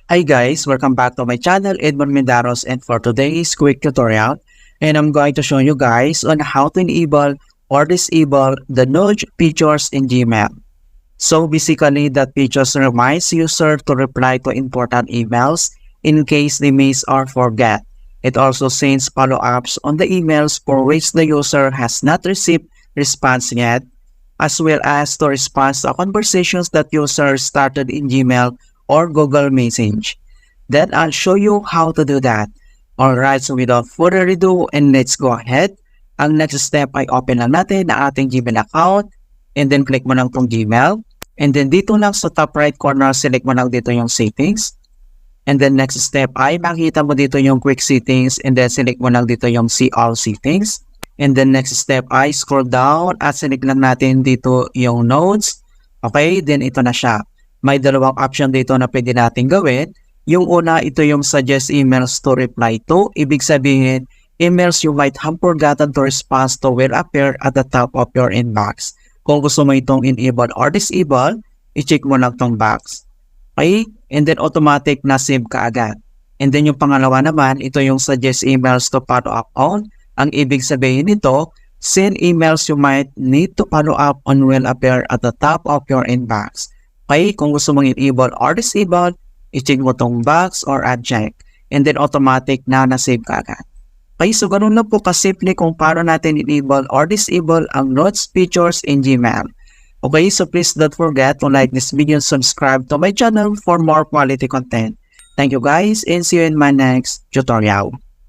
Hi guys, welcome back to my channel, Edmund Mindaros, and for today's quick tutorial, and I'm going to show you guys on how to enable or disable the nudge features in Gmail. So basically, that features reminds user to reply to important emails in case they miss or forget. It also sends follow-ups on the emails for which the user has not received response yet, as well as to respond to conversations that user started in Gmail or Google Message. Then I'll show you how to do that. Alright, so without further ado, and let's go ahead. Ang next step ay open lang natin ang ating Gmail account and then click mo lang tong Gmail. And then dito lang sa top right corner, select mo lang dito yung settings. And then next step ay makita mo dito yung quick settings and then select mo lang dito yung see all settings. And then next step ay scroll down at select lang natin dito yung notes. Okay, then ito na siya. May dalawang option dito na pwede natin gawin. Yung una, ito yung suggest emails to reply to. Ibig sabihin, emails you might have forgotten to respond to will appear at the top of your inbox. Kung gusto mo itong enable or disable, i-check mo lang itong box. Okay? And then automatic na save ka agad. And then yung pangalawa naman, ito yung suggest emails to follow up on. Ang ibig sabihin nito, send emails you might need to follow up on will appear at the top of your inbox. Okay, kung gusto mong enable or disable, i-check mo tong box or uncheck. And then automatic na na-save ka agad. Okay, so ganun lang po kasimple kung paano natin enable or disable ang notes features in Gmail. Okay, so please don't forget to like this video and subscribe to my channel for more quality content. Thank you guys and see you in my next tutorial.